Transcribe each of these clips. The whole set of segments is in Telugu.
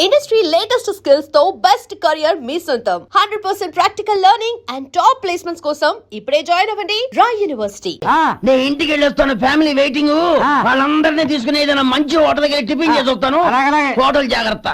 ఇండస్ట్రీ లేటెస్ట్ స్కిల్స్ తో బెస్ట్ కెరియర్ మీ సొంతం 100% practical learning and top placements కోసం ఇప్పుడే జాయిన్ అవ్వండి రాయ్ యూనివర్సిటీ. నేను ఇంటికి వెళ్ళొస్తాను, ఫ్యామిలీ వెయిటింగ్. వాళ్ళందరినీ తీసుకుని ఏదైనా మంచి హోటల్ దగ్గర టిఫిన్ చేసి వస్తాను. హోటల్ జాగ్రత్త.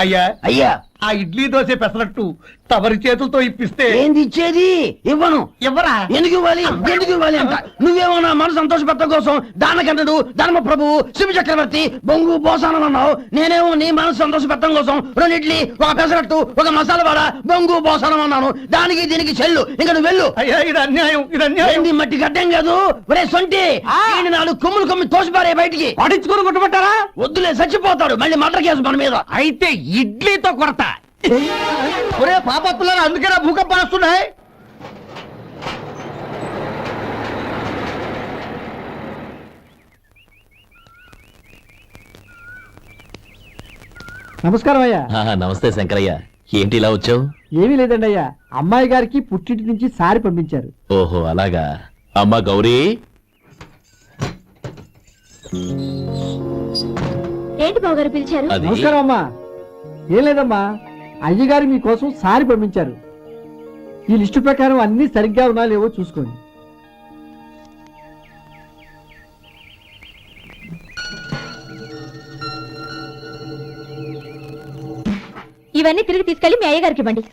అయ్యా అయ్యా, ఆ ఇడ్లీ దోశ పెసరట్టు తమరి చేతులతో ఇప్పిస్తే ఏంది ఇచ్చేది? ఇవ్వను. ఎవరా ఎందుకు ఇవ్వాలి? ఎందుకు ఇవ్వాలి అంట? నువ్వేమన్నా మనసు సంతోషపెట్టడం కోసం దానకంటుడు, ధర్మ ప్రభువు, శివ చక్రవర్తి, బొంగు బోసానం అన్నావు. నేనేమో నీ మనసు సంతోషపెట్టడం కోసం 2 ఇడ్లీ, ఒక పెసరట్టు, ఒక మసాలా వడ, బొంగు బోసానం అన్నాను. దానికి దీనికి చెల్లు. ఇంకా నువ్వు వెళ్ళు. అయ్యా ఇది అన్యాయం, ఇది అన్యాయం. ఏంది మట్టి గడ్డం కాదు. ఒరే సొంటి, ఈయన 4 కొమ్ములు కొమ్మి తోసిపారే బయటికి. పడించుకుని కొట్టుబట్టారా? వద్దులే, చచ్చిపోతాడు. మళ్ళీ మర్డర్ కేసు మన మీద. అయితే ఇడ్లీతో కొడతా. ఒరే పాపత్తులారా, అందుకేనా భూకంపాలు వస్తున్నాయి? నమస్కారం అయ్యా. నమస్తే శంకరయ్య, ఏంటి ఇలా వచ్చావు? ఏమీ లేదండి అయ్యా, అమ్మాయి గారికి పుట్టింటి నుంచి సారి పంపించారు. ఓహో అలాగా. అమ్మా గౌరీ, ఏంటి బావగారు పిలిచారు? అది నమస్కారం అమ్మా. ఏం లేదమ్మా, అయ్యగారు మీకోసం సారి పంపించారు. ఈ లిస్టు ప్రకారం అన్ని సరిగ్గా ఉన్నా లేవో చూసుకోండి. ఇవన్నీ తిరిగి తీసుకెళ్లి మీ అయ్యగారికి ఇవ్వండి.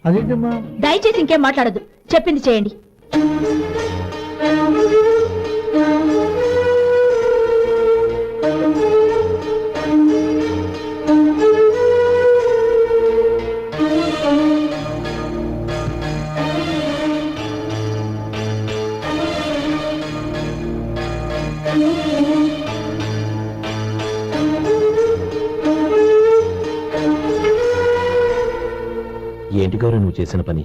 అదేంటమ్మా? దయచేసి ఇంకేం మాట్లాడద్దు, చెప్పింది చేయండి. ఏంటి గౌరీ నువ్వు చేసిన పని?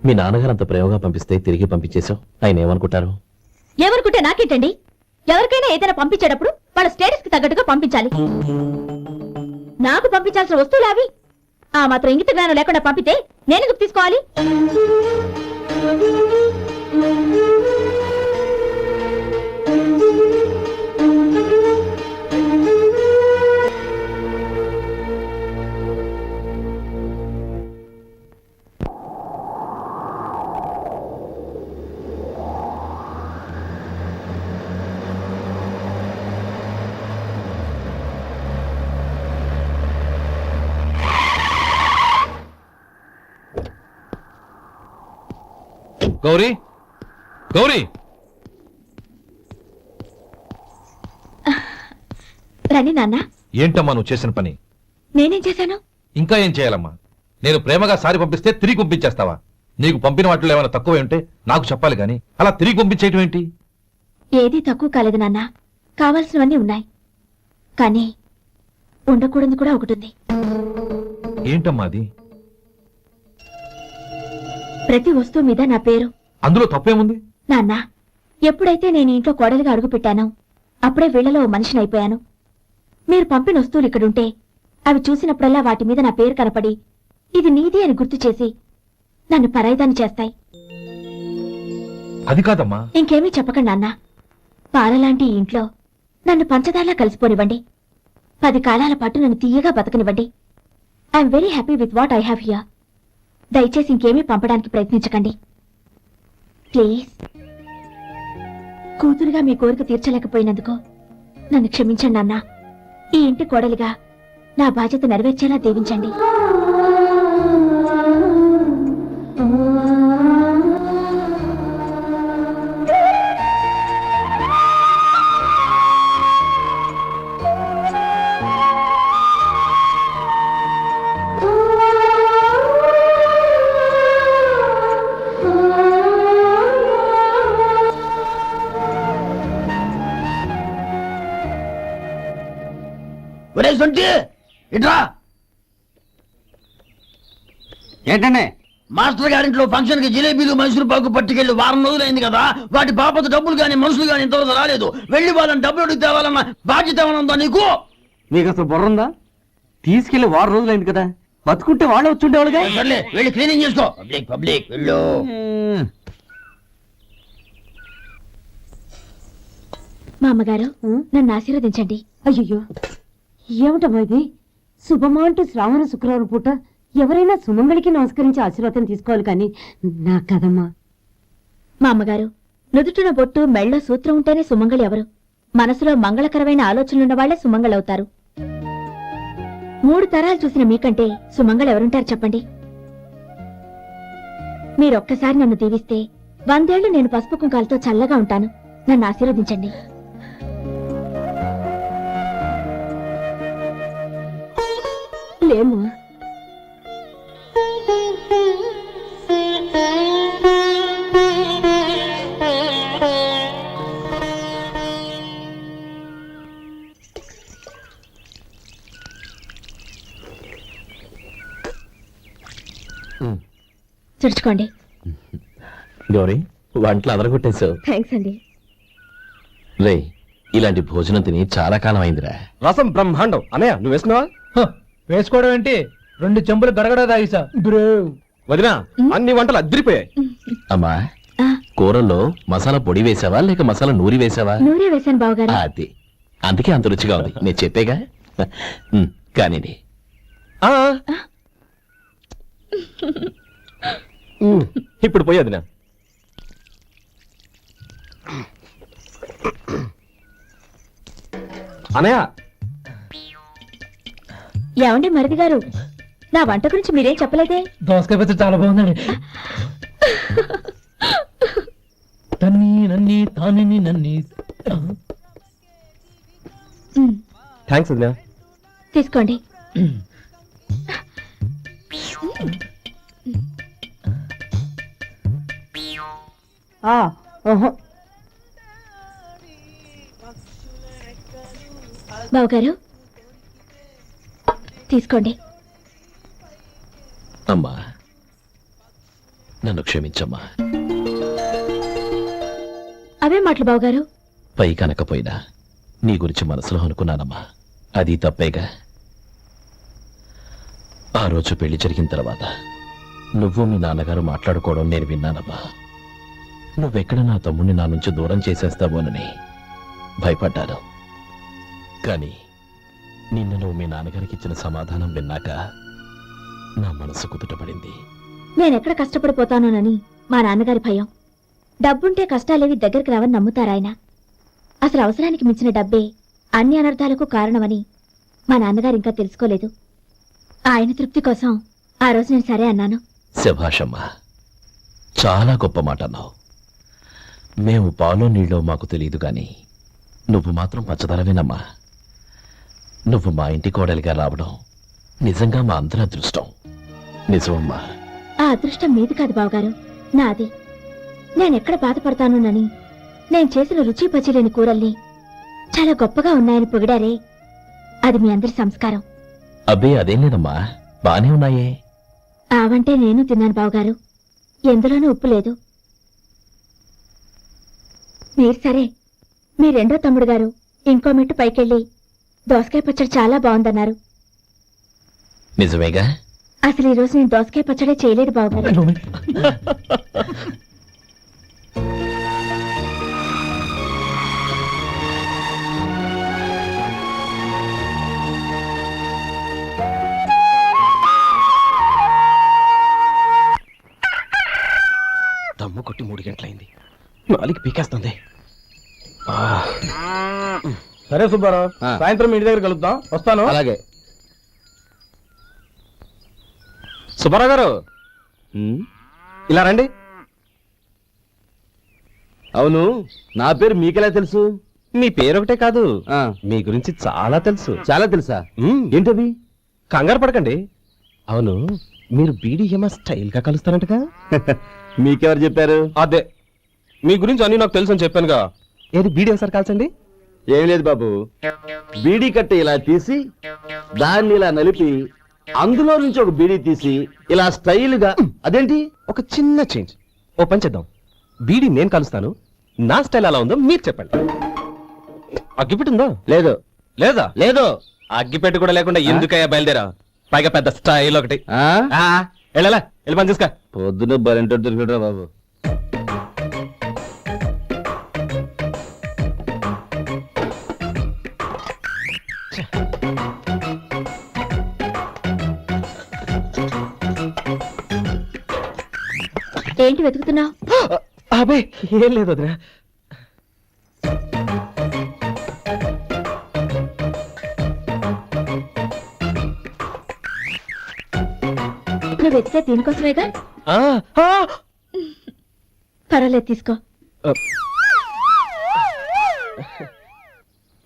మీ నాన్నగారు అంత ప్రేమగా పంపిస్తే తిరిగి పంపించేశావు. ఆయన ఏమనుకుంటారు? ఎవరుకుంటే నాకేంటండి? ఎవరికైనా ఏదైనా పంపించేటప్పుడు వాళ్ళ స్టేటస్ కి తగ్గట్టుగా పంపించాలి. నాకు పంపించాల్సిన వస్తువులు అవి. ఆ మాత్రం ఇంగిత జ్ఞానం లేకుండా పంపితే నేను తీసుకోవాలి. గౌరీ, గౌరీ, రండి నాన్న. ఏంటమ్మా నువ్వు చేసిన పని? నేనేం చేశాను? ఇంకా ఏం చేయాలమ్మా? నేను ప్రేమగా సారి పంపిస్తే తిరిగి పంపించేస్తావా? నీకు పంపిన వాటిలో ఏమైనా తక్కువ ఉంటే నాకు చెప్పాలి గాని అలా తిరిగి పంపించేయటం ఏంటి? ఏదీ తక్కువ కాలేదు నాన్న, కావాల్సినవన్నీ ఉన్నాయి. కానీ ఉండకూడదు కూడా ఒకటి ఉంది. ఏంటమ్మా అది? ప్రతి వస్తువు మీద నా పేరు. అందులో తప్పేముంది? నాన్న, ఎప్పుడైతే నేను ఇంట్లో కోడలిగా అడుగు పెట్టానో అప్పుడే వీళ్లలో మనిషిని అయిపోయాను. మీరు పంపిన వస్తువులు ఇక్కడుంటే అవి చూసినప్పుడల్లా వాటి మీద నా పేరు కనపడి ఇది నీది అని గుర్తు చేసి నన్ను పరాయిదాన్ని చేస్తాయి. అది కాదమ్మా. ఇంకేమీ చెప్పకండి నాన్న. పాలలాంటి ఈ ఇంట్లో నన్ను పంచదారలా కలిసిపోనివ్వండి. 10 కాలాల పాటు నన్ను తీయగా బతకనివ్వండి. I'm very happy with what I have here. దయచేసి ఇంకేమీ పంపడానికి ప్రయత్నించకండి ప్లీజ్. కూతురుగా మీ కోరిక తీర్చలేకపోయినందుకు నన్ను క్షమించండి నాన్న. ఈ ఇంటి కోడలిగా నా బాధ్యత నెరవేర్చేలా దీవించండి. ఒరే సొంటి, ఇట్రా. ఏంటండి? మాస్టర్ గారింట్లో ఫంక్షన్ కి జిలేబీలు, మైసూరు పాకు పట్టుకెళ్ళి 1 వారం రోజులైంది కదా. వాటి బాపత డబ్బులు గాని మనుషులు గాని ఇంతవరకు రాలేదు. వెళ్ళి వాళ్ళని డబ్బులు అడిగి తేవాలన్న బాధ్యత ఏమైనా ఉందా నీకు? మీకు అసలు బుర్రందా? తీసుకెళ్లి 1 వారం రోజులైంది కదా, బతుకుంటే వాళ్ళు వచ్చుండేవాళ్ళుగా. సర్లే, వెళ్ళి క్లీనింగ్ చేసుకో. పబ్లిక్ పబ్లిక్ వెళ్ళు. మా అమ్మగారు నన్ను ఆశీర్వదించండి. అయ్యో ఏమిటమ్మా ఇది? శుభమా అంటూ శ్రావణ శుక్రవారం పూట ఎవరైనా సుమంగళికి నమస్కరించి ఆశీర్వాదం తీసుకోవాలి కానీ నా కదమ్మా. మా అమ్మగారు నుదుటిన బొట్టు మెళ్ళ సూత్రం ఉంటేనే సుమంగళి ఎవరు? మనసులో మంగళకరమైన ఆలోచనలున్న వాళ్లే సుమంగళవుతారు. 3 తరాలు చూసిన మీకంటే సుమంగళ ఎవరుంటారు చెప్పండి? మీరొక్కసారి నన్ను దీవిస్తే 100 ఏళ్లు నేను పసుపు కుంకాలతో చల్లగా ఉంటాను. నన్ను ఆశీర్వదించండి. లేమ్మా, తుడుచుకోండి. గౌరీ వంటలు అదరగొట్టేశావు. థ్యాంక్స్ అండి. రే ఇలాంటి భోజనం తిని చాలా కాలం అయిందిరా. రసం బ్రహ్మాండం. అనయ్య నువ్వు వేసుకున్నావా? వేసుకోవడం ఏంటి? 2 చెంబులు గడగడ తాగిసా. వదినా అన్ని వంటలు అద్దరిపోయాయి. అమ్మా ఆ, కూరల్లో మసాలా పొడి వేసావా లేక మసాలా నూరి వేసావా? నూరే వేశాను బావగారు. అది అందుకే అంత రుచిగా ఉంది. నేను చెప్పేగా. కానీ ఆ. ఇప్పుడు పోయి వదినా. అనయ్య ఏమండి మరిది గారు, నా వంట గురించి మీరేం చెప్పలేదే? దోసకాయ పచ్చడి చాలా బాగుందండి. తన్ని నన్ని తానిని నన్ని. థ్యాంక్స్ వదినా. తీసుకోండి. బావగారు తీసుకోండి. అమ్మా నన్ను క్షమించమ్మా. అవే మాటలు బావగారు. పై కనకపోయినా నీ గురించి మనసులో అనుకున్నానమ్మా. అది తప్పేగా. ఆ రోజు పెళ్లి జరిగిన తర్వాత నువ్వు మీ నాన్నగారు మాట్లాడుకోవడం నేను విన్నానమ్మా. నువ్వెక్కడ నా తమ్ముడిని నా నుంచి దూరం చేసేస్తావోనని భయపడ్డాను. కానీ నిన్న నువ్వు మీ నాన్నగారికి ఇచ్చిన సమాధానం విన్నాక నా మనసు కుదుటపడింది. నేనెక్కడ కష్టపడిపోతానోనని మా నాన్నగారి భయం. డబ్బుంటే కష్టాలేవి దగ్గరికి రావని నమ్ముతారాయన. అసలు అవసరానికి మించిన డబ్బే అన్ని అనర్థాలకు కారణమని మా నాన్నగారు ఇంకా తెలుసుకోలేదు. ఆయన తృప్తి కోసం ఆ రోజు నేను సరే అన్నాను. శభాషమ్మా, చాలా గొప్ప మాట అన్నావు. మేము పాలో నీళ్ళో మాకు తెలియదు గాని నువ్వు మాత్రం పచ్చదనవేనమ్మా. నువ్వు మా ఇంటి కోడలిగా రావడం నిజంగా మా అందరి అదృష్టం. నిజమమ్మా. ఆ అదృష్టం మీది కాదు బావగారు, నాది. నేనెక్కడ బాధపడతానోనని నేను చేసిన రుచి పచిలేని కూరల్ని చాలా గొప్పగా ఉన్నాయని పొగిడారే, అది మీ అందరి సంస్కారం. అబ్బే అదేం లేదమ్మా, బానే ఉన్నాయే. ఆవంటే నేను తిన్నాను బావగారు, ఎందులోనూ ఉప్పు లేదు. మీరు సరే, మీ రెండో తమ్ముడు గారు ఇంకో మెట్టు పైకెళ్ళి దోసకాయ పచ్చడి చాలా బాగుందన్నారు. నిజమేగా? అసలు ఈ రోజు నేను దోసకాయ పచ్చడే చేయలేదు బావగారు. దమ్ము కొట్టి 3 గంటలైంది. 4 పీకేస్తుంది. సరే సుబ్బారావు, సాయంత్రం ఇంటి దగ్గర కలుద్దాం. వస్తాను. అలాగే. సుబ్బారావు గారు ఇలా రండి. అవును, నా పేరు మీకెలా తెలుసు? మీ పేరు ఒకటే కాదు, మీ గురించి చాలా తెలుసు. చాలా తెలుసా? ఏంటది? కంగారు పడకండి. అవును, మీరు బీడీఎంఆ స్టైల్ గా కలుస్తారంటగా? మీకెవరు చెప్పారు? అదే, మీ గురించి అన్ని నాకు తెలుసు అని చెప్పానుగా. ఏది బీడీ సార్ కాల్చండి. ఏం లేదు బాబు, బీడీ కట్ట ఇలా తీసి దాన్ని ఇలా నలిపి అందులో నుంచి ఒక బీడీ తీసి ఇలా స్టైల్ గా. అదేంటి? ఒక చిన్న చేంజ్. ఓ పని చేద్దాం, బీడీ నేను కలుస్తాను, నా స్టైల్ అలా ఉందో మీరు చెప్పండి. అగ్గిపెట్టుందా? లేదు. లేదా? లేదు. అగ్గిపెట్టు కూడా లేకుండా ఎందుకయ్యా బయలుదేరా? పైగా పెద్ద స్టైల్ ఒకటి. ఆ? వెళ్ళాలా, వెళ్ళి పని చూసుకో. పొద్దున బరింటో దొరికడరా బాబు. ఏంటి వెతుకుతున్నావు? అబే ఏం లేదు వదినా. నువ్వు వెతికే దీనికోసమేగా. ఆ, ఆ, పర్వాలేదు, తీసుకో. ఆ.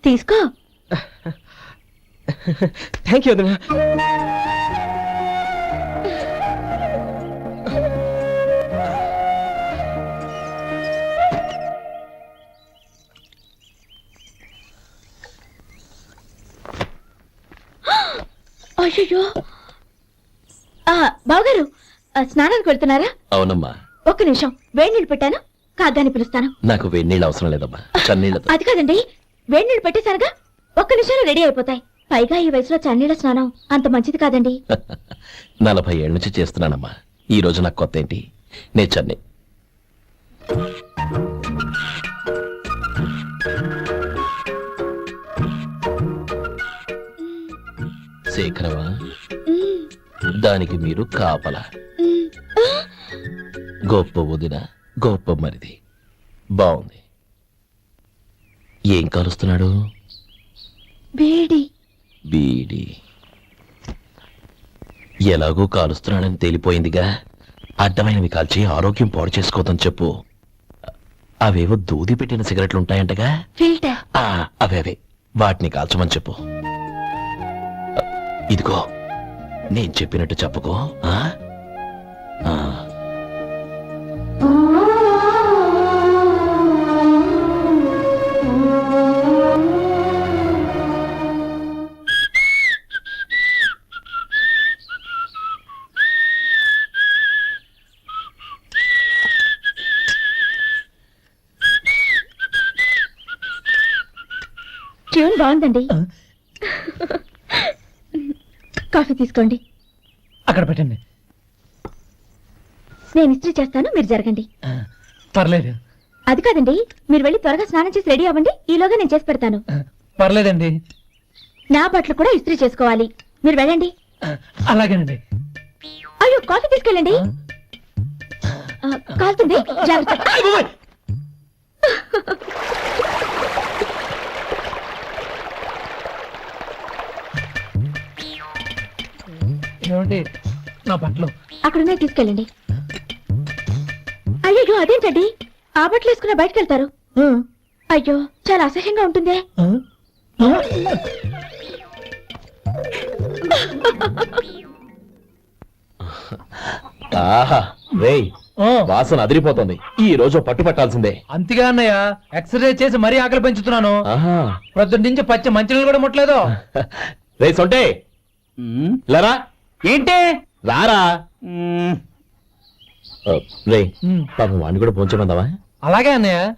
తీసుకో. థ్యాంక్ యూ వదినా. అయ్యో, బావగారు స్నానానికి వెళ్తున్నారా? అవునమ్మా, ఒక్క నిమిషం, వేడి నీళ్ళు పెట్టాను, కాగ్గాని పిలుస్తాను. నాకు వేడినీళ్ళు అవసరం లేదమ్మా, చన్నీళ్ళతో. అది కాదండి, వేడి నీళ్ళు పెట్టేశారుగా, ఒక్క నిమిషంలో రెడీ అయిపోతాయి. పైగా ఈ వయసులో చన్నీళ్ళ స్నానం అంత మంచిది కాదండి. 40 ఏళ్ళ నుంచి చేస్తున్నానమ్మా. ఈ రోజు నాకు కొత్త ఏంటి? నేను చన్ని. శేఖరవా, దానికి మీరు కాపలా. గొప్ప వదిన, గొప్ప మరిది. బాగుంది. ఏం కాలుస్తున్నాడు? వేడి. బీడి. ఎలాగో కాలుస్తున్నాడని తేలిపోయిందిగా, అడ్డమైనవి కాల్చి ఆరోగ్యం పాడు చేసుకోదని చెప్పు. అవేవో దూది పెట్టిన సిగరెట్లు ఉంటాయంటగా, ఫిల్టర్. అవే వాటిని కాల్చమని చెప్పు. ఇదిగో, నేను చెప్పినట్టు చెప్పుకో. ఆ? ఆ. ట్యూన్ బాగుందండి. కాఫీ తీసుకోండి. అక్కడ పెట్టండి. నేను ఇస్త్రీ చేస్తాను, మీరు జరగండి. పర్లేదు. అది కాదండి, మీరు వెళ్ళి త్వరగా స్నానం చేసి రెడీ అవ్వండి, ఈలోగా నేను చేసి పెడతాను. పర్లేదండి. నా బట్టలు కూడా ఇస్త్రీ చేసుకోవాలి, మీరు వెళ్ళండి. అలాగేనండి. అయ్యో, కాఫీ తీసుకెళ్ళండి. కాలుతుంది, జాగ్రత్త. ఏమండి, నా బట్టలు అక్కడున్నా తీసుకెళ్ళండి. అయ్యో, అదేంటండి, ఆ బట్టలు వేసుకున్న బయటకు వెళ్తారు? అయ్యో, చాలా అసహ్యంగా ఉంటుందే. ఆహా, రేయ్, వాసన అదిరిపోతుంది. ఈ రోజు పట్టు పట్టాల్సిందే. అంతగా అన్నయ్య, ఎక్సర్సైజ్ చేసి మరీ ఆకలి పెంచుతున్నాను. ఆహా. ప్రొద్దున నుంచి పచ్చి మంచినీళ్ళు కూడా ముట్టలేదు. రే సొంటే, లరా, ఏంటి? రారా. రే, పాపం వాడిని కూడా పోంచమందావా? అలాగే అన్నయ్య.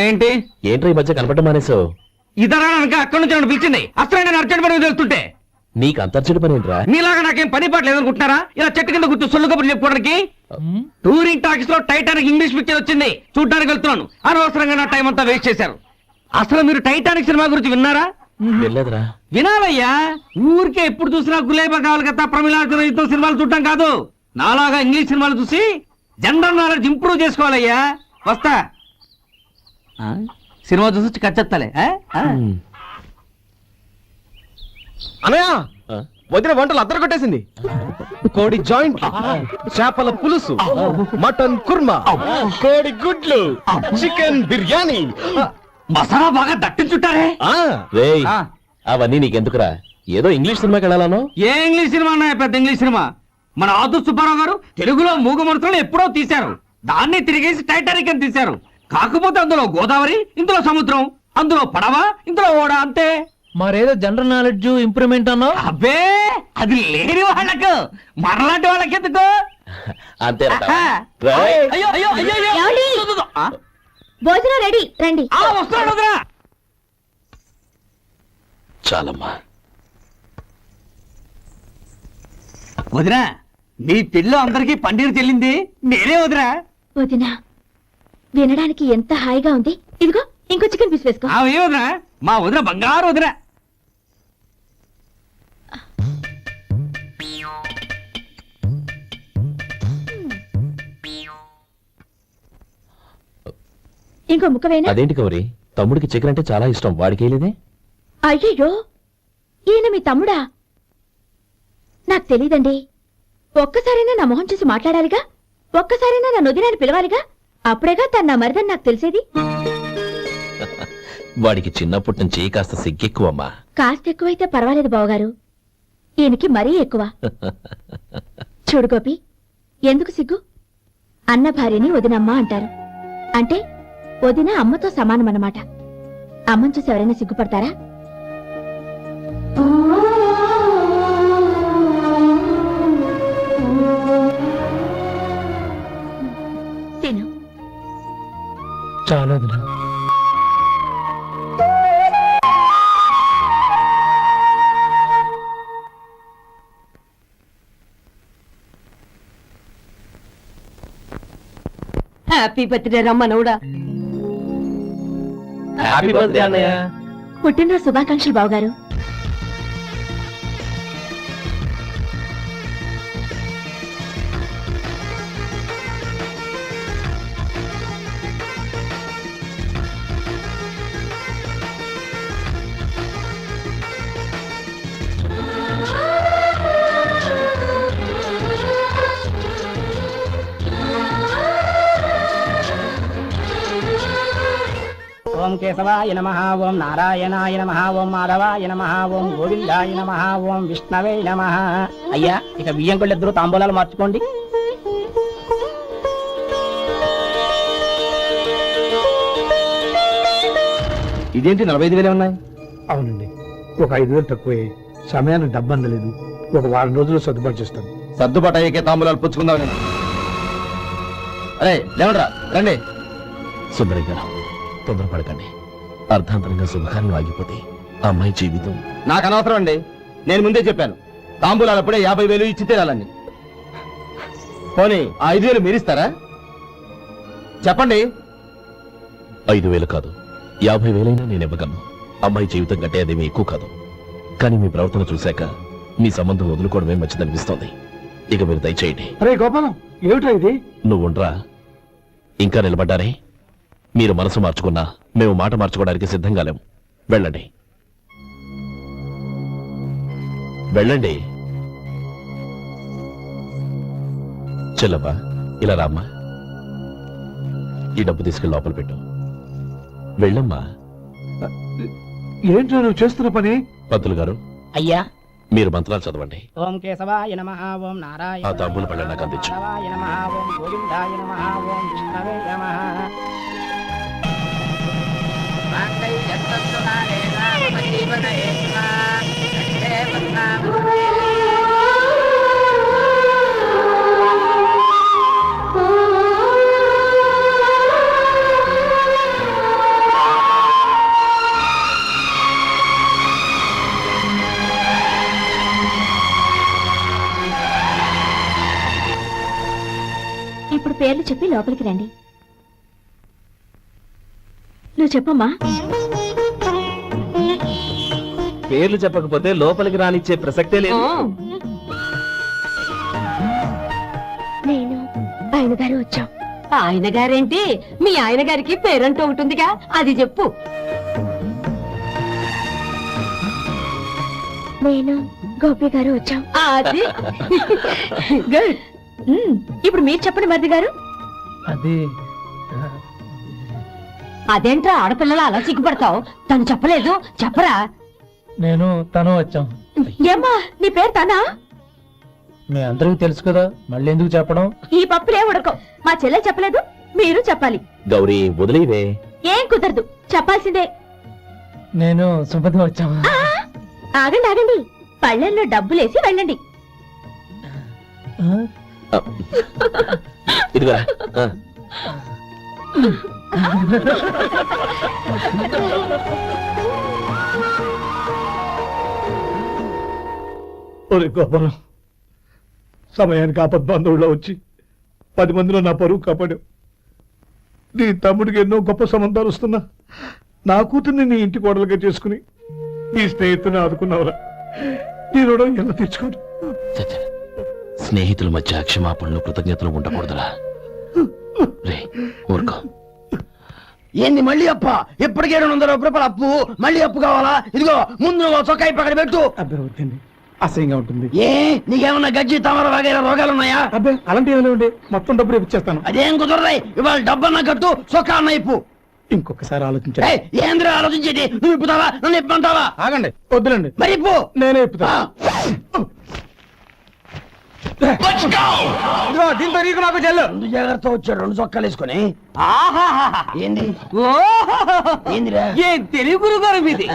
ఏంటి? ఏంట్రా ఈ మధ్య కనపడటం మానేసావు? ఇద్దరా అక్కడి నుంచి నన్ను పిలిచింది. అసలు నేను అర్జెంట్ పని తెలుస్తుంటే నీకు అంతర్చడి పని ఏంట్రా? మీలాగా నాకేం పని పాట లేదనుకుంటున్నారా? ఇలా చెట్టు కింద కూర్చో సొల్లు కబుర్లు చెప్పుకోవడానికి. టూరింగ్ టాకీస్ లో టైటానిక్ ఇంగ్లీష్ పిక్చర్ వచ్చింది, చూడడానికి వెళ్తున్నాను. అనవసరంగా నా టైం అంతా వేస్ట్ చేశారు. అసలు మీరు టైటానిక్ సినిమా గురించి విన్నారా? వెళ్ళలేదురా. వినాలయ్యా, ఊరికే ఎప్పుడు చూసినా గులేబా కావాలి కదా ప్రమిళాతో సినిమాలు చూడటం కాదు. నాలాగా ఇంగ్లీష్ సినిమాలు చూసి జనరల్ నాలెడ్జ్ ఇంప్రూవ్ చేసుకోవాలయ్యా. వస్తా. సినిమా చూసి కచ్చెత్తాలే. అనయ్య, ఆ? వదిన వంటలు అద్దరు కొట్టేసింది. కోడి జాయింట్, చేపల పులుసు, మటన్ కుర్మా, కోడి గుడ్లు, చికెన్ బిర్యానీ. మసాలా బాగా దట్టించుంటారే. రేయ్, ఆ. అవన్నీ నీకెందుకురా? ఏదో ఇంగ్లీష్ సినిమాకి వెళ్ళాలను. ఏ ఇంగ్లీష్ సినిమా అన్నా, పెద్ద ఇంగ్లీష్ సినిమా. మన ఆదు సుబ్బారావు గారు తెలుగులో మూగమరుతులను ఎప్పుడో తీశారు. దాన్ని తిరిగేసి టైటానిక్ అని తీశారు. కాకపోతే అందులో గోదావరి, ఇందులో సముద్రం, అందులో పడవ, ఇందులో ఓడ, అంతే. మరేదో జనరల్ నాలెడ్జ్ ఇంప్రూవ్మెంట్ అన్నావు. అబ్బే, అది లేని వాళ్ళకు, మనలాంటి వాళ్ళకి ఎందుకు? అంతే. అయ్యో, అయ్యో, అయ్యో, అయ్యో. ఏమండి? ఆ? భోజనం రెడీ, రండి. వస్తున్నాడు వదినా. చాలమ్మా. వదినా, మీ పెళ్ళి అందరికీ పన్నీరు చెల్లింది నేనే వదినా. వదినా, వినడానికి ఎంత హాయిగా ఉంది. ఇదిగో ఇంకో చికెన్ పీస్ వేసుకో. ఏ వదినా? మా వదిన బంగారు వదిన. ఇంకో ముక్క వేయనా? అదేంటి గౌరీ, తమ్ముడికి చికెన్ అంటే చాలా ఇష్టం, వాడికి లేదే? అయ్యయ్యో, ఈయన మీ తమ్ముడా? నాకు తెలీదండి. ఒక్కసారైనా నా మొహం చూసి మాట్లాడాలిగా, ఒక్కసారైనా నా నొదినాన్ని పిలవాలిగా, అప్పుడేగా తన నా మరిదని నాకు తెలిసేది. వాడికి చిన్నప్పటి నుంచి కాస్త సిగ్గెక్కువమ్మా. కాస్త ఎక్కువైతే పర్వాలేదు బావగారు, ఈయనకి మరీ ఎక్కువ. చూడు గోపి, ఎందుకు సిగ్గు? అన్న భార్యని వదినమ్మ అంటారు. అంటే వదిన అమ్మతో సమానమన్నమాట. అమ్మని చూసి ఎవరైనా సిగ్గుపడతారా? తిను. చాలా హ్యాపీ బర్త్డే రమ్మనవుడా. హ్యాపీ బర్త్డే అన్నయ్య. పుట్టినరోజు శుభాకాంక్షలు బావగారు. ఓం కేశవాయ నమః, ఓం నారాయణాయ నమః, ఓం మాధవాయ నమః, ఓం గోవిందాయ నమః, ఓం విష్ణవే నమః. అయ్యా, ఇక బియ్యం కొళ్ళు ఇద్దరు తాంబూలాలు మార్చుకోండి. ఇదేంటి 45,000 ఉన్నాయి? అవునండి, ఒక 5,000 తక్కువే. సమయానికి డబ్బు అందలేదు. ఒక వారం రోజుల్లో సర్దుబాటు చేస్తాను. సర్దుబాటు అయ్యాకే తాంబూలాలు పుచ్చుకుందాం. నేను అరే లేవండ్రా, రండి. సుందరయ్య గారు, తొందరపడకండి. అర్ధాంతరంగా శుభకార్యం ఆగిపోతే ఆ అమ్మాయి జీవితం. నాకు అనవసరం అండి, నేను ముందే చెప్పాను. తాంబూలాలు అప్పుడే 50,000 ఇచ్చి తీరాలని. పోనీ ఆ 5,000 మీరిస్తారా? చెప్పండి. 5,000 కాదు, 50,000 నేను ఇవ్వగలను. అమ్మాయి జీవితం కంటే అదేమీ ఎక్కువ కాదు. కానీ మీ ప్రవర్తన చూశాక మీ సంబంధం వదులుకోవడమే మంచిదనిపిస్తోంది. ఇక మీరు దయచేయండి. అరే గోపాలం, ఏమిటా ఇది? నువ్వుండ్రా. ఇంకా నిలబడ్డారే? మీరు మనసు మార్చుకున్నా మేము మాట మార్చుకోవడానికి సిద్ధంగా లేము. వెళ్ళండి, వెళ్ళండి. చెల్లమ్మా, ఇలా రామ్మా. ఈ డబ్బు తీసుకెళ్ళి లోపల పెట్టు. వెళ్ళమ్మా. ఏంటో నువ్వు చేస్తున్న పని? పంతులు గారు, అయ్యా, మీరు మంత్రాలు చదవండి. ఓం కేశవాయ నమః, ఓం నారాయణ ఆ తాంబూల పళ్ళ నాకు అందించు. మాధవాయ నమః, ఓం గోవిందాయ నమః, ఓం విష్ణవే నమః. ఇప్పుడు పేర్లు చెప్పి లోపలికి రండి. నువ్వు చెప్పమ్మా. పేర్లు చెప్పకపోతే లోపలికి రానిచ్చే ప్రసక్తే లేదు. నేను ఆయన గారు వచ్చాం. ఆయన గారేంటి, మీ ఆయన గారికి పేరంటూ ఉంటుందిగా, అది చెప్పు. నేను గోపి గారు వచ్చాం. అది గుడ్. ఇప్పుడు మీరు చెప్పండి మరిది గారు. అది అదేంట్రా ఆడపిల్లలు అలా సిగ్గుపడతావు? తను చెప్పలేదు, చెప్పరా. నేను తను వచ్చాం. ఏమ్మా, నీ పేరు తనా? మీ అందరికీ తెలుసు కదా, మళ్ళీ ఎందుకు చెప్పడం? ఈ పప్పులే ఉడకం. మా చెల్లె చెప్పలేదు, మీరు చెప్పాలి. గౌరీ, వదిలేవే. ఏం కుదరదు, చెప్పాల్సిందే. నేను సుమతి వచ్చాము. ఆ, ఆగండి ఆగండి, పళ్ళెల్లో డబ్బులేసి వెళ్ళండి. ఇదిగా ఒరే గోపాలం, సమయానికి ఆపద్బాంధవుల్లో వచ్చి 10 మందిలో నా పరువు కాపాడావు. నీ తమ్ముడికి ఎన్నో గొప్ప సంబంధాలు వస్తున్నా నా కూతుర్ని నీ ఇంటి కోడలుగా చేసుకుని నీ స్నేహితుని ఆదుకున్నావురా. నీ రుణం ఎలా తీర్చుకోను. చచ్చ, స్నేహితుల మధ్య క్షమాపణలు కృతజ్ఞతలు ఉండకూడదురా. రే ఊరుకో. ఏంది మళ్ళీ అప్ప? ఇప్పటికే 200 రూపాయల అప్పు, మళ్ళీ అప్పు కావాలా? ఇదిగో ముందు నువ్వు చొక్కా పక్కన పెట్టు. అబ్బే వద్దండి, అసహ్యంగా ఉంటుంది. ఏ నీకేమన్నా గజ్జి తమర వగైరా రోగాలు ఉన్నాయా? అబ్బే అలాంటి ఏమైనా ఉండే, మొత్తం డబ్బులు ఇప్పించేస్తాను. అదేం కుదరదాయి. ఇవాళ డబ్బన్నా కట్టు, చొక్కా అన్న ఇప్పు. ఇంకొకసారి ఆలోచించండి. ఏంద్రా ఆలోచించేది? నువ్వు ఇప్పుతావా, నన్ను ఇప్పమంటావా? ఆగండి, వద్దులండి, మరి ఇప్పు. నేనే ఇప్పుతా. దీంతో నీకు నాకు చెల్లు. ముందు జాగ్రత్త వచ్చాడు 2 చొక్కాలు వేసుకొని. ఏంది ఏందిరా? ఏ తెలుగు గురుగారు మీది?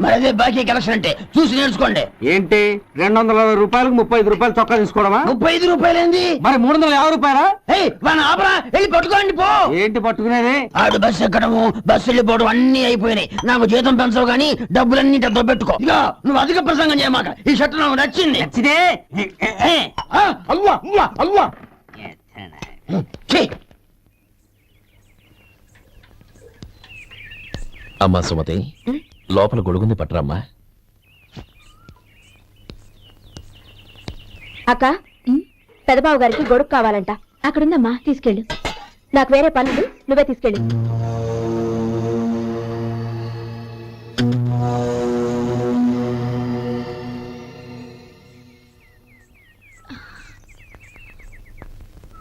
మరి అదే బాకీ కలెక్షన్ అంటే చూసి నేర్చుకోండి. ఏంటి 220 రూపాయలకు 35 రూపాయలు చొక్కా తీసుకోవడమా? 35 రూపాయలు ఏంది? మరి 350 రూపాయలా? మన ఆపరా, వెళ్ళి పట్టుకోండి పో. ఏంటి పట్టుకునేది? ఆడు బస్సు ఎక్కడము, బస్సు వెళ్ళిపోవడం అన్ని అయిపోయినాయి. నాకు జీతం పెంచవు గానీ డబ్బులన్నీ డబ్బు పెట్టుకో. ఇక నువ్వు అధిక ప్రసంగం చేయమాక. ఈ షర్ట్ నాకు నచ్చింది. నచ్చితే అల్వా అల్వా అల్వా. అమ్మా సుమతి, లోపల గొడుగుంది పట్టరమ్మా. అక్క పెదబాబు గారికి గొడుగు కావాలంట. అక్కడుందమ్మా, తీసుకెళ్ళు. నాకు వేరే పనులు, నువ్వే తీసుకెళ్ళు.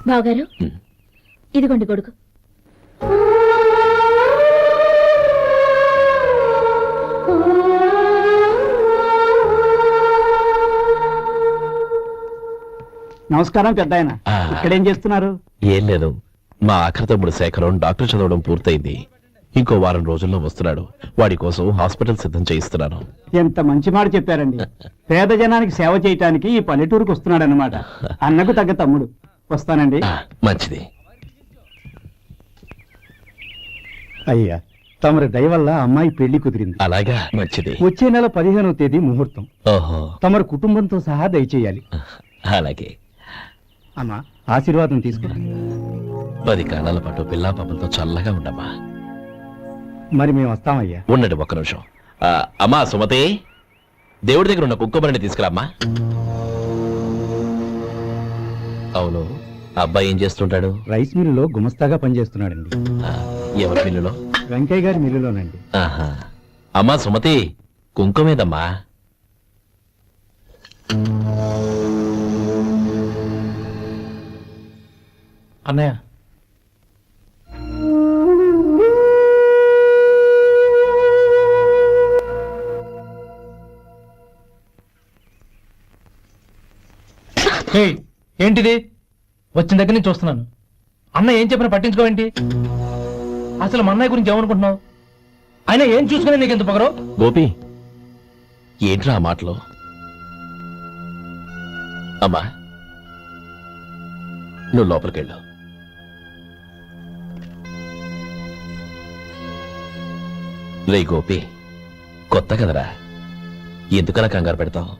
బావగారు, ఇదిగోండి గొడుగు. నమస్కారం పెద్దాయన. ఇక్కడేం చేస్తున్నారు? ఏం లేదు, మా ఆఖరి తమ్ముడు శేఖరం డాక్టర్ చదవడం పూర్తయింది. ఇంకో వారం రోజుల్లో వస్తున్నాడు. వాడి కోసం హాస్పిటల్ సిద్ధం చేయిస్తున్నాను. ఎంత మంచి మాట చెప్పారండి. పేద జనానికి సేవ చేయటానికి ఈ పల్లెటూరుకు వస్తున్నాడు అన్నమాట. అన్నకు తగ్గ తమ్ముడు. వస్తానండి. మంచిది. అయ్యా, తమరి దయ వల్ల అమ్మాయి పెళ్లి కుదిరింది. అలాగా, మంచిది. వచ్చే నెల 15వ తేదీ ముహూర్తం. ఓహో, తమరి కుటుంబంతో సహా దయచేయాలి. అలాగే. అమ్మా, ఆశీర్వాదం తీసుకురా. 10 కాలాల పాటు పిల్లా పాపలతో చల్లగా ఉండమ్మా. మరి మేము వస్తామయ్యా. ఉండండి ఒక్క నిమిషం. అమ్మా సుమతి, దేవుడి దగ్గర ఉన్న కుక్కబరిని తీసుకురామ్మా. అవును, అబ్బాయి ఏం చేస్తుంటాడు? రైస్ మిల్లులో గుమస్తాగా పనిచేస్తున్నాడండి. ఎవరి మిల్లులో? వెంకయ్య గారి మిల్లులోనండి. ఆహా. అమ్మా సుమతి, కుంకుమేదమ్మా? అన్నయ్య, ఏంటిది? వచ్చిన దగ్గర నుంచి చూస్తున్నాను. అన్న ఏం చెప్పినా పట్టించుకోవేంటి? అసలు మా అన్నయ్య గురించి ఏమనుకుంటున్నావు? ఆయన ఏం చూసుకునే నీకు ఎంత పొగరు? గోపి, ఏంట్రా ఆ మాటలు? అమ్మా, నువ్వు లోపలికెళ్ళు. రే గోపి, కొత్త కదరా, ఎందుకలా కంగారు పెడతావు?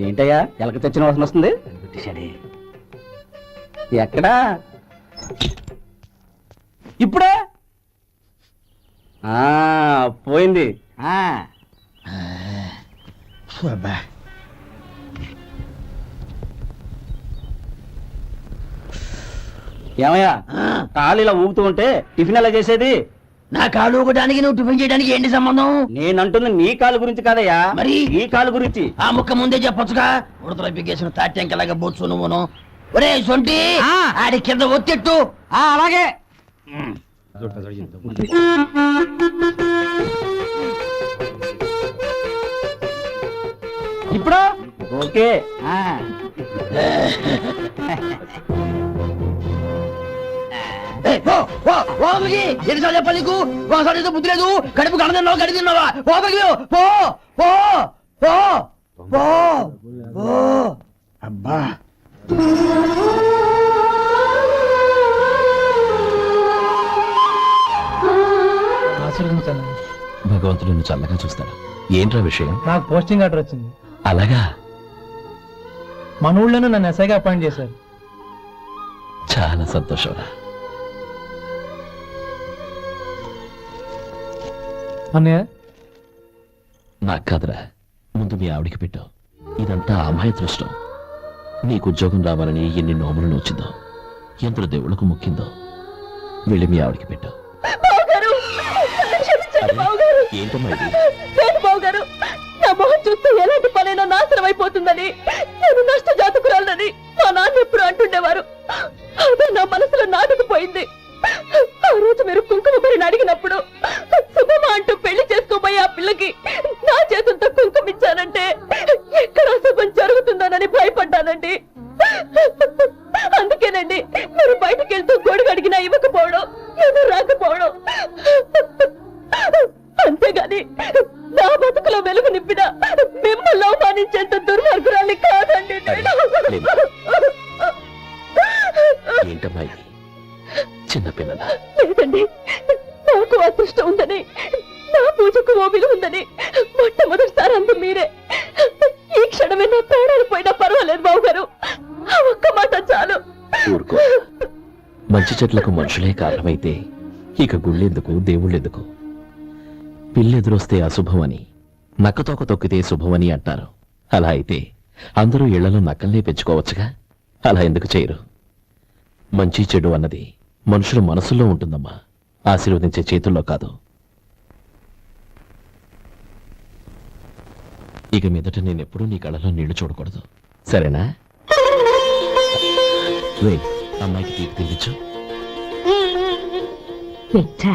ఏంటయ్యా ఎలక తెచ్చిన వాసన వస్తుంది? ఎక్కడా? ఇప్పుడే పోయింది. ఏమయ్యా, కాలు ఇలా ఊగుతూ ఉంటే టిఫిన్ ఎలా చేసేది? నా కాలు ఊగడానికి నువ్వు టిఫిన్ చేయడానికి ఏంటి సంబంధం? నేనంటుంది నీ కాలు గురించి కాదయ్యా, మరి ఈ కాలు గురించి. ఆ ముక్క ముందే చెప్పొచ్చుగా. ఉడతలో పిగేసిన తాట్యంకలాగా బొచ్చు నువ్వును. ఒరే సొంటి, ఆడి కింద ఒత్తిట్టు. అలాగే. ఇప్పుడు ఓకే. ఎన్నిసార్లు చెప్పాలి నీకు? ఒకసారి బుద్ధి లేదు. కడుపు కడ తిన్నావు, గడి తిన్నావా? పో పో పో పో పో. అబ్బా, ఆశీర్వదించాను. భగవంతుడు నిన్ను చల్లగా చూస్తాడు. ఏంట్రా విషయం? నాకు పోస్టింగ్ ఆర్డర్ వచ్చింది. అలాగా? మన ఊళ్ళోనే నన్ను ఎస్ఐగా అపాయింట్ చేశారు. చాలా సంతోషంరా. అన్నయ్య, నాకు కాదురా, ముందు మీ ఆవిడికి పెట్టావు. ఇదంతా అమ్మాయి దృష్టం. నీకు ఉద్యోగం రావాలని ఎన్ని నోములు నోచిందో, ఎందరు దేవుళ్లకు మొక్కిందో. వెళ్ళి మీ ఆవిడికి పెట్టావు. ఏంటమ్మా ఇది? బావగారు, నా మొహం చూస్తే ఎలాంటి పనైనా నాశనం అయిపోతుందని, నేను నష్ట జాతకురాలని మా నాన్న ఎప్పుడు అంటుండేవారు. అదే నా మనసులో నాటుకుపోయింది. ఆ రోజు మీరు కుంకుమ భరిని అడిగినప్పుడు శుభమా అంటూ పెళ్లి చేసుకోబోయే ఆ పిల్లకి నా చేతులతో కుంకుమ ఇచ్చానంటే ఎక్కడ శుభం జరుగుతుందోనని భయపడ్డానండి. అందుకేనండి మీరు బయటకు వెళ్తూ గొడుగు అడిగినా ఇవ్వకపోవడం, ఎదురు రాకపోవడం. అంతేగాని నా బతుకులో వెలుగు నింపిన మిమ్మల్ని అవమానించేంత దుర్మార్గురాలి కాదండి నేను. ఏంటమ్మా ఇది? చిన్నపిల్లల లేదండి, నాకు అదృష్టం ఉందని, నా పూజకు ఓ విలువ ఉందని మొట్టమొదటిసారి అంది మీరే. ఈ క్షణమే నా ప్రాణాలు పోయినా పర్వాలేదు బావగారు. ఆ ఒక్క మాట చాలు. ఊరుకో. మంచి చెట్లకు మనుషులే కారణమైతే ఇక గుళ్ళెందుకు, దేవుళ్ళెందుకు? పిల్లెదురొస్తే అశుభమని, నక్కతోక తొక్కితే శుభమని అంటారు. అలా అయితే అందరూ ఇళ్లలో నక్కల్నే పెంచుకోవచ్చుగా. అలా ఎందుకు చేయరు? మంచి చెడు అన్నది మనుషుల మనసుల్లో ఉంటుందమ్మా, ఆశీర్వదించే చేతుల్లో కాదు. ఇక మీదట నేనెప్పుడూ నీ కళ్ళలో నీళ్లు చూడకూడదు, సరేనా? రే, అమ్మాయికి తీపి తినిపించు. పెట్టా